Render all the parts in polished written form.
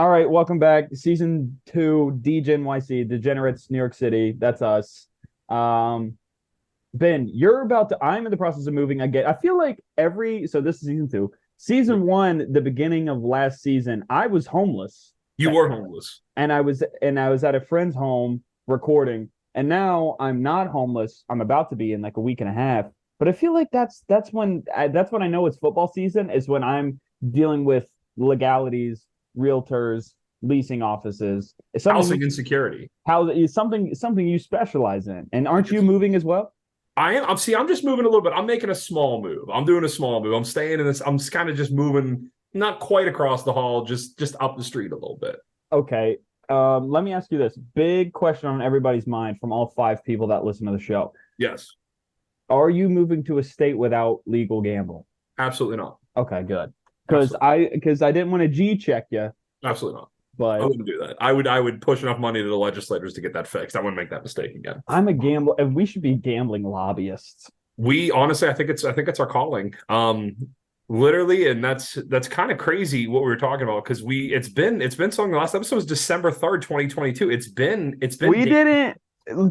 All right, welcome back. Season 2, Degenyc, Degenerates, New York City. That's us. Um, Ben, I'm in the process of moving again. I feel like so this is season 2. Season 1, the beginning of last season, I was homeless. You were homeless. And I was at a friend's home recording, and now I'm not homeless. I'm about to be in like a week and a half. But I feel like that's when I know it's football season is when I'm dealing with legalities, realtors, leasing offices. It's something you Housing insecurity. how is something you specialize in. And aren't you Yes. moving as well? I am. I'm just moving a little bit. I'm making a small move. I'm doing a small move. I'm staying in this. I'm kind of just moving, not quite across the hall, just up the street a little bit. Okay. Let me ask you this. Big question on everybody's mind from all 5 people that listen to the show. Yes, Are you moving to a state without legal gambling? absolutely not. Okay, good. Because Absolutely, I didn't want to G check you, absolutely not. I but wouldn't do that. I would push enough money to the legislators to get that fixed. I wouldn't make that mistake again. I'm a gambler, and we should be gambling lobbyists. We honestly, I think it's our calling. Literally, and that's kind of crazy what we were talking about because it's been so long. The last episode was December 3rd, 2022. It's been We didn't.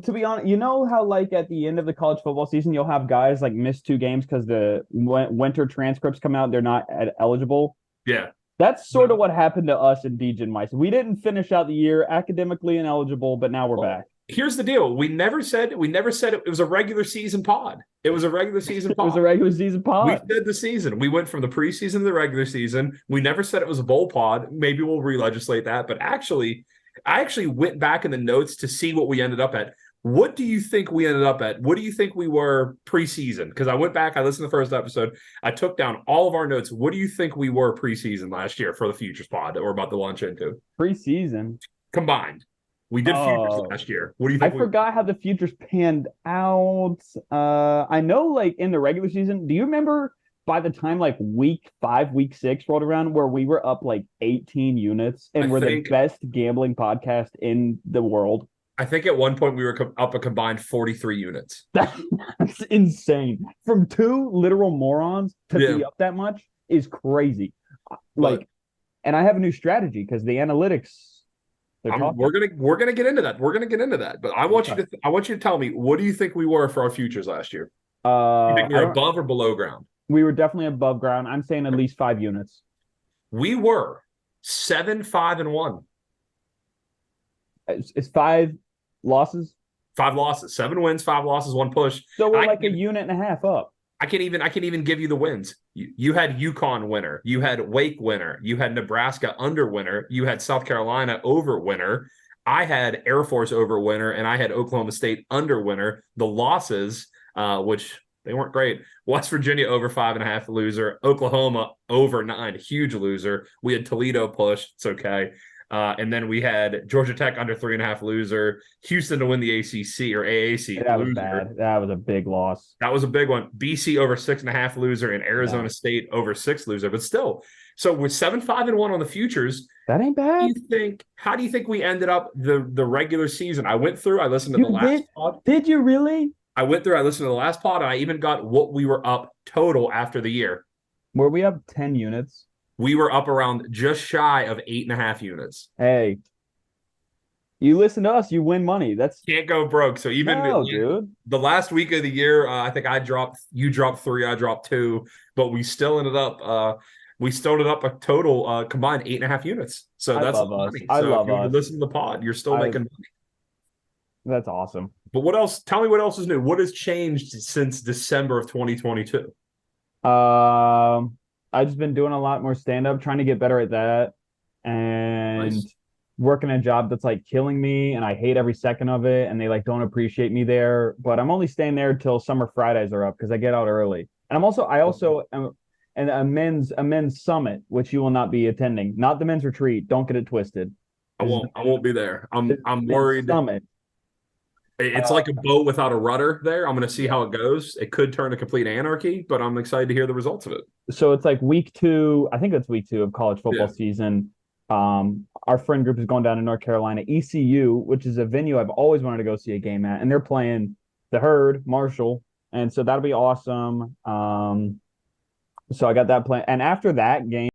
To be honest, you know how like at the end of the college football season, you'll have guys like miss 2 games because the winter transcripts come out, they're not eligible. yeah. That's sort of what happened to us in Degenyc. We didn't finish out the year academically ineligible, but now we're Well, back. here's the deal. We never said it was a regular season pod. It was a regular season It was a pod. regular season We pod. said the season. We went from the preseason to the regular season. We never said it was a bowl pod. Maybe we'll re-legislate that. But actually, I actually went back in the notes to see what we ended up at. What do you think we ended up at? What do you think we were preseason? Because I went back, I listened to the first episode. I took down all of our notes. What do you think we were preseason last year for the Futures pod that we're about to launch into? Preseason. Combined. We did Futures Oh, last year. What do you I think we forgot how the futures panned out. I know, like in the regular season, do you remember by the time like week 5, week 6 rolled around, where we were up like 18 units I and we're the think best gambling podcast in the world? I think at one point we were up a combined 43 units. That's insane. From 2 literal morons to Yeah. be up that much is crazy. But Like, and I have a new strategy because the analytics, they're I'm, talking. we're gonna get into that. We're gonna get into that. But Okay. I want you to tell me, what do you think we were for our futures last year? You think we I were don't. above or below ground? We were definitely above ground. I'm saying at least 5 units. We were 7-5-1. It's 5 losses. 5 losses, 7 wins, 5 losses, one push. So we're I like a can, unit and a half up. I can even give you the wins. You had UConn winner, you had Wake winner, you had Nebraska under winner, you had South Carolina over winner. I had Air Force over winner, and I had Oklahoma State under winner. The losses, which they weren't great. West Virginia over 5.5 loser. Oklahoma over 9, huge loser. We had Toledo push. It's okay. And then we had Georgia Tech under 3.5 loser. Houston to win the ACC or AAC That was loser. bad. That was a big loss. That was a big one. BC over 6.5 loser and Yeah. Arizona State over 6 loser. But still, so we're 7-5-1 on the futures. That ain't bad. How do you think we ended up the regular season? I went through, I listened to the You last did? pod. Did you really? I went through, I listened to the last pod, and I even got what we were up total after the year. Were we up 10 units? We were up around just shy of 8.5 units. Hey, you listen to us, you win money. That's Can't go broke. So even no, dude. the last week of the year, I think you dropped 3, I dropped 2, but we still ended up a total combined 8.5 units. So I that's love us. money. I So if love you us. listen to the pod, you're still I making money. That's awesome. But what else? Tell me what else is new. What has changed since December of 2022? I've just been doing a lot more stand up, trying to get better at that, and Nice. working a job that's like killing me, and I hate every second of it, and they like don't appreciate me there. But I'm only staying there till summer Fridays are up because I get out early. And I also am in a men's summit, which you will not be attending, not the men's retreat. Don't get it twisted. I This is won't. I won't be there. the I'm men's worried. summit. It's Uh, like a boat without a rudder there. I'm going to see how it goes. It could turn to complete anarchy, but I'm excited to hear the results of it. so it's like week 2. I think it's week 2 of college football Yeah. season. Our friend group is going down to North Carolina, ECU, which is a venue I've always wanted to go see a game at, and they're playing the Herd, Marshall, and so that'll be awesome. So I got that plan, and after that game.